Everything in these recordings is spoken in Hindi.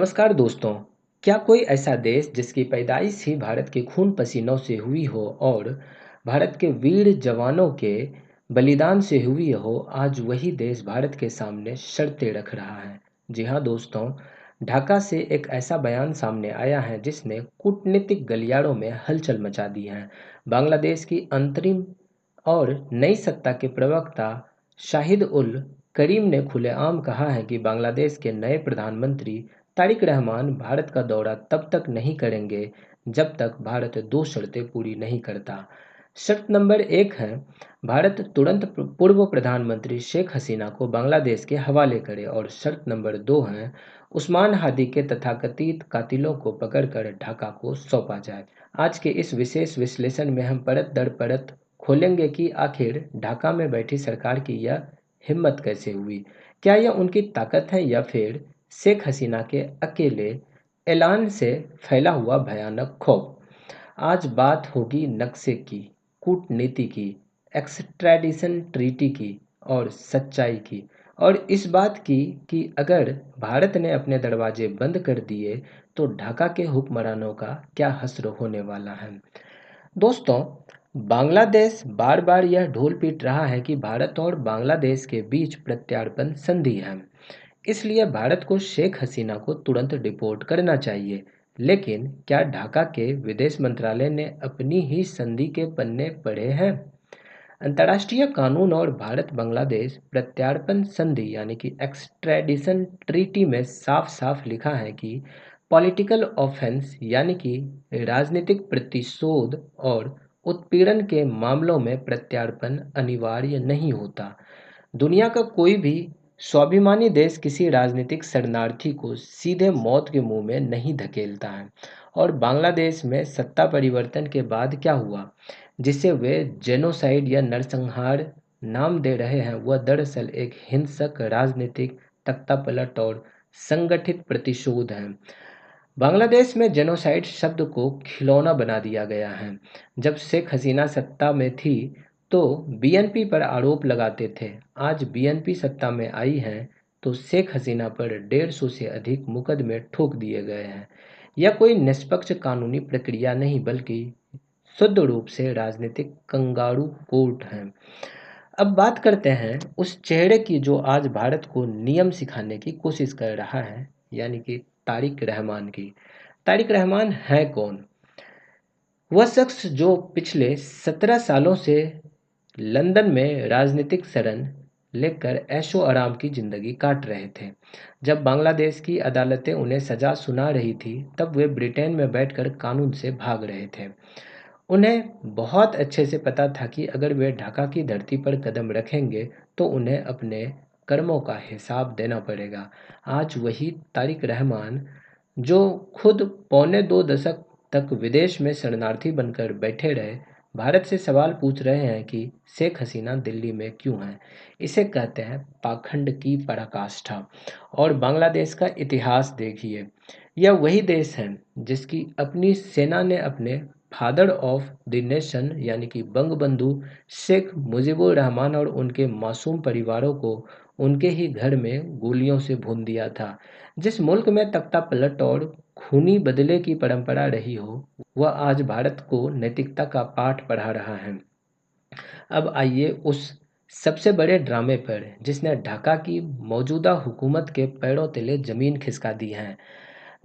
नमस्कार दोस्तों। क्या कोई ऐसा देश जिसकी पैदाइश ही भारत के खून पसीनों से हुई हो और भारत के वीर जवानों के बलिदान से हुई हो, आज वही देश भारत के सामने शर्तें रख रहा है। जी हाँ दोस्तों, ढाका से एक ऐसा बयान सामने आया है जिसने कूटनीतिक गलियारों में हलचल मचा दी है। बांग्लादेश की अंतरिम और नई सत्ता के प्रवक्ता शाहिद उल करीम ने खुलेआम कहा है कि बांग्लादेश के नए प्रधानमंत्री तारिक रहमान भारत का दौरा तब तक नहीं करेंगे जब तक भारत दो शर्तें पूरी नहीं करता। शर्त नंबर एक है, भारत तुरंत पूर्व प्रधानमंत्री शेख हसीना को बांग्लादेश के हवाले करे, और शर्त नंबर दो है, उस्मान हादी के तथाकथित कातिलों को पकड़कर ढाका को सौंपा जाए। आज के इस विशेष विश्लेषण में हम परत दर परत खोलेंगे कि आखिर ढाका में बैठी सरकार की यह हिम्मत कैसे हुई। क्या यह उनकी ताकत है या फिर शेख हसीना के अकेले ऐलान से फैला हुआ भयानक खौफ। आज बात होगी नक्शे की, कूटनीति की, एक्सट्रैडिशन ट्रीटी की और सच्चाई की, और इस बात की कि अगर भारत ने अपने दरवाजे बंद कर दिए तो ढाका के हुक्मरानों का क्या हश्र होने वाला है। दोस्तों, बांग्लादेश बार बार यह ढोल पीट रहा है कि भारत और बांग्लादेश के बीच प्रत्यार्पण संधि है, इसलिए भारत को शेख हसीना को तुरंत डिपोर्ट करना चाहिए। लेकिन क्या ढाका के विदेश मंत्रालय ने अपनी ही संधि के पन्ने पढ़े हैं? अंतर्राष्ट्रीय कानून और भारत बांग्लादेश प्रत्यार्पण संधि यानी कि एक्सट्रेडिशन ट्रीटी में साफ साफ लिखा है कि पॉलिटिकल ऑफेंस यानी कि राजनीतिक प्रतिशोध और उत्पीड़न के मामलों में प्रत्यार्पण अनिवार्य नहीं होता। दुनिया का कोई भी स्वाभिमानी देश किसी राजनीतिक शरणार्थी को सीधे मौत के मुंह में नहीं धकेलता है। और बांग्लादेश में सत्ता परिवर्तन के बाद क्या हुआ, जिसे वे जेनोसाइड या नरसंहार नाम दे रहे हैं, वह दरअसल एक हिंसक राजनीतिक तख्तापलट और संगठित प्रतिशोध है। बांग्लादेश में जेनोसाइड शब्द को खिलौना बना दिया गया है। जब शेख हसीना सत्ता में थी तो बीएनपी पर आरोप लगाते थे। आज बीएनपी सत्ता में आई है तो शेख हसीना पर 150 से अधिक मुकदमे ठोक दिए गए हैं। यह कोई निष्पक्ष कानूनी प्रक्रिया नहीं बल्कि शुद्ध रूप से राजनीतिक कंगारू कोर्ट है। अब बात करते हैं उस चेहरे की जो आज भारत को नियम सिखाने की कोशिश कर रहा है, यानी कि तारिक रहमान की। तारिक रहमान है कौन? वह शख्स जो पिछले 17 सालों से लंदन में राजनीतिक शरण लेकर ऐशो आराम की जिंदगी काट रहे थे। जब बांग्लादेश की अदालतें उन्हें सजा सुना रही थी तब वे ब्रिटेन में बैठकर कानून से भाग रहे थे। उन्हें बहुत अच्छे से पता था कि अगर वे ढाका की धरती पर कदम रखेंगे तो उन्हें अपने कर्मों का हिसाब देना पड़ेगा। आज वही तारिक रहमान जो खुद पौने 2 दशक तक विदेश में शरणार्थी बनकर बैठे रहे, भारत से सवाल पूछ रहे हैं कि शेख हसीना दिल्ली में क्यों है। इसे कहते हैं पाखंड की पराकाष्ठा। और बांग्लादेश का इतिहास देखिए, यह वही देश है जिसकी अपनी सेना ने अपने फादर ऑफ द नेशन यानी कि बंगबंधु शेख मुजीबुर रहमान और उनके मासूम परिवारों को उनके ही घर में गोलियों से भून दिया था। जिस मुल्क में तख्ता पलट और खूनी बदले की परंपरा रही हो, वह आज भारत को नैतिकता का पाठ पढ़ा रहा है। अब आइए उस सबसे बड़े ड्रामे पर जिसने ढाका की मौजूदा हुकूमत के पैरों तले जमीन खिसका दी है।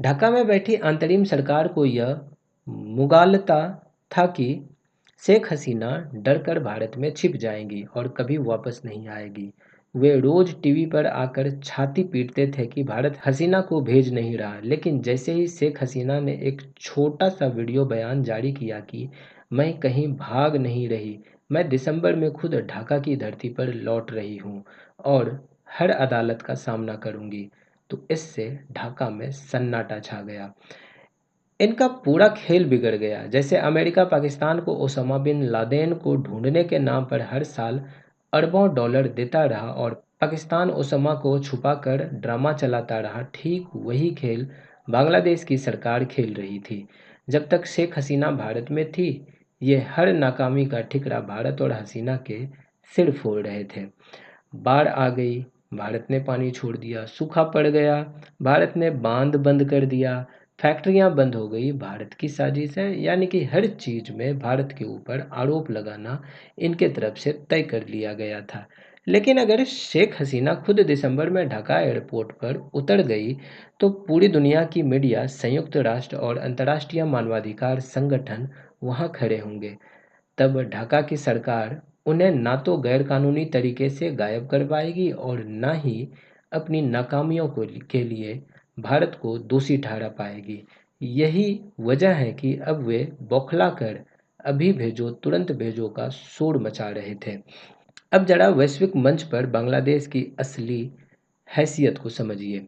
ढाका में बैठी अंतरिम सरकार को यह मुगालता था कि शेख हसीना डरकर भारत में छिप जाएंगी और कभी वापस नहीं आएगी। वे रोज टीवी पर आकर छाती पीटते थे कि भारत हसीना को भेज नहीं रहा, लेकिन जैसे ही शेख हसीना ने एक छोटा सा वीडियो बयान जारी किया कि मैं कहीं भाग नहीं रही, मैं दिसंबर में खुद ढाका की धरती पर लौट रही हूँ और हर अदालत का सामना करूंगी, तो इससे ढाका में सन्नाटा छा गया। इनका पूरा खेल बिगड़ गया। जैसे अमेरिका पाकिस्तान को ओसामा बिन लादेन को ढूंढने के नाम पर हर साल अरबों डॉलर देता रहा और पाकिस्तान ओसामा को छुपाकर ड्रामा चलाता रहा, ठीक वही खेल बांग्लादेश की सरकार खेल रही थी। जब तक शेख हसीना भारत में थी, ये हर नाकामी का ठिकरा भारत और हसीना के सिर फोड़ रहे थे। बाढ़ आ गई, भारत ने पानी छोड़ दिया, सूखा पड़ गया, भारत ने बांध बंद कर दिया, फैक्ट्रियां बंद हो गई, भारत की साजिश है। यानी कि हर चीज में भारत के ऊपर आरोप लगाना इनके तरफ से तय कर लिया गया था। लेकिन अगर शेख हसीना खुद दिसंबर में ढाका एयरपोर्ट पर उतर गई, तो पूरी दुनिया की मीडिया, संयुक्त राष्ट्र और अंतर्राष्ट्रीय मानवाधिकार संगठन वहां खड़े होंगे। तब ढाका की सरकार उन्हें ना तो गैरकानूनी तरीके से गायब कर पाएगी और ना ही अपनी नाकामियों के लिए भारत को दोषी ठहरा पाएगी। यही वजह है कि अब वे बौखला कर अभी भेजो तुरंत भेजो का शोर मचा रहे थे। अब जरा वैश्विक मंच पर बांग्लादेश की असली हैसियत को समझिए।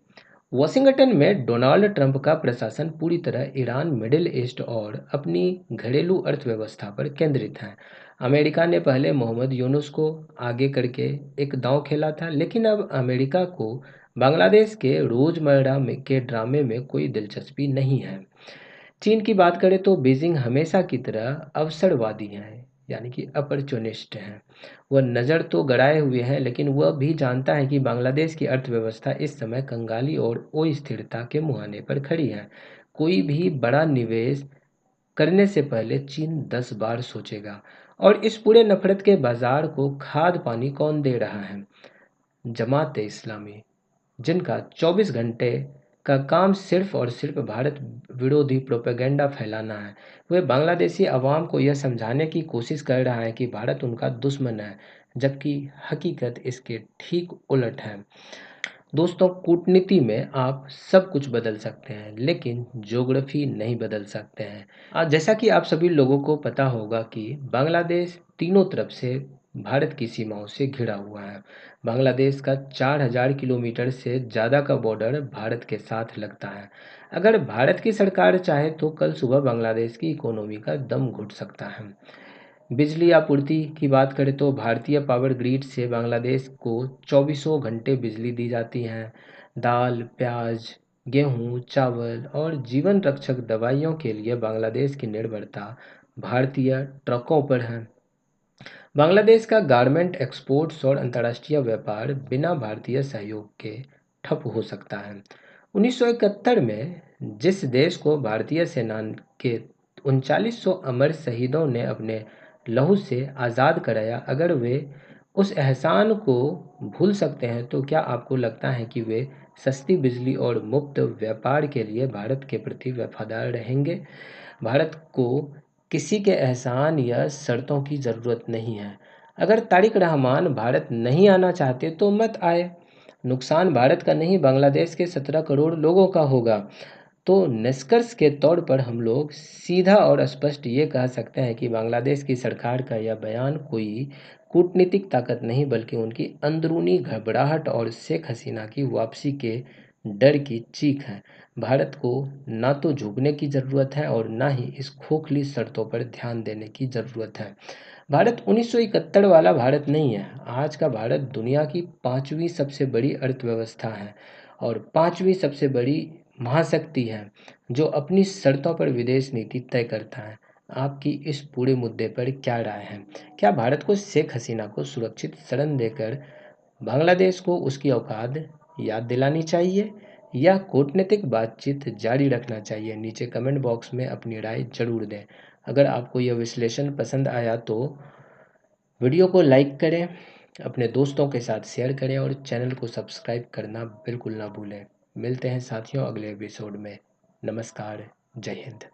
वॉशिंगटन में डोनाल्ड ट्रंप का प्रशासन पूरी तरह ईरान, मिडिल ईस्ट और अपनी घरेलू अर्थव्यवस्था पर केंद्रित है। अमेरिका ने पहले मोहम्मद यूनुस को आगे करके एक दांव खेला था, लेकिन अब अमेरिका को बांग्लादेश के रोजमर्रा के ड्रामे में कोई दिलचस्पी नहीं है। चीन की बात करें तो बीजिंग हमेशा की तरह अवसरवादी है, यानी कि अपॉर्चुनिस्ट है। वह नज़र तो गड़ाए हुए है, लेकिन वह भी जानता है कि बांग्लादेश की अर्थव्यवस्था इस समय कंगाली और अस्थिरता के मुहाने पर खड़ी है। कोई भी बड़ा निवेश करने से पहले चीन 10 बार सोचेगा। और इस पूरे नफरत के बाजार को खाद पानी कौन दे रहा है? जमात इस्लामी, जिनका 24 घंटे का काम सिर्फ और सिर्फ भारत विरोधी प्रोपेगेंडा फैलाना है। वह बांग्लादेशी अवाम को यह समझाने की कोशिश कर रहा है कि भारत उनका दुश्मन है, जबकि हकीकत इसके ठीक उलट है। दोस्तों, कूटनीति में आप सब कुछ बदल सकते हैं, लेकिन ज्योग्राफी नहीं बदल सकते हैं। जैसा कि आप सभी लोगों को पता होगा कि बांग्लादेश तीनों तरफ से भारत की सीमाओं से घिरा हुआ है। बांग्लादेश का 4000 किलोमीटर से ज़्यादा का बॉर्डर भारत के साथ लगता है। अगर भारत की सरकार चाहे तो कल सुबह बांग्लादेश की इकोनॉमी का दम घुट सकता है। बिजली आपूर्ति की बात करें तो भारतीय पावर ग्रिड से बांग्लादेश को चौबीसों घंटे बिजली दी जाती है। दाल, प्याज, गेहूं, चावल और जीवन रक्षक दवाइयों के लिए बांग्लादेश की निर्भरता भारतीय ट्रकों पर है। बांग्लादेश का गारमेंट एक्सपोर्ट्स और अंतर्राष्ट्रीय व्यापार बिना भारतीय सहयोग के ठप हो सकता है। 1971 में जिस देश को भारतीय सेना के 3900 अमर शहीदों ने अपने लहू से आज़ाद कराया, अगर वे उस एहसान को भूल सकते हैं, तो क्या आपको लगता है कि वे सस्ती बिजली और मुक्त व्यापार के लिए भारत के प्रति वफादार रहेंगे? भारत को किसी के एहसान या शर्तों की ज़रूरत नहीं है। अगर तारिक रहमान भारत नहीं आना चाहते तो मत आए। नुकसान भारत का नहीं, बांग्लादेश के 17 करोड़ लोगों का होगा। तो निष्कर्ष के तौर पर हम लोग सीधा और स्पष्ट ये कह सकते हैं कि बांग्लादेश की सरकार का यह बयान कोई कूटनीतिक ताकत नहीं, बल्कि उनकी अंदरूनी घबराहट और शेख हसीना की वापसी के डर की चीख है। भारत को ना तो झुकने की ज़रूरत है और ना ही इस खोखली शर्तों पर ध्यान देने की ज़रूरत है। भारत 1971 वाला भारत नहीं है। आज का भारत दुनिया की 5वीं सबसे बड़ी अर्थव्यवस्था है और 5वीं सबसे बड़ी महाशक्ति है, जो अपनी शर्तों पर विदेश नीति तय करता है। आपकी इस पूरे मुद्दे पर क्या राय है? क्या भारत को शेख हसीना को सुरक्षित शरण देकर बांग्लादेश को उसकी औकात याद दिलानी चाहिए, या कूटनीतिक बातचीत जारी रखना चाहिए? नीचे कमेंट बॉक्स में अपनी राय जरूर दें। अगर आपको यह विश्लेषण पसंद आया तो वीडियो को लाइक करें, अपने दोस्तों के साथ शेयर करें और चैनल को सब्सक्राइब करना बिल्कुल ना भूलें। मिलते हैं साथियों अगले एपिसोड में। नमस्कार, जय हिंद।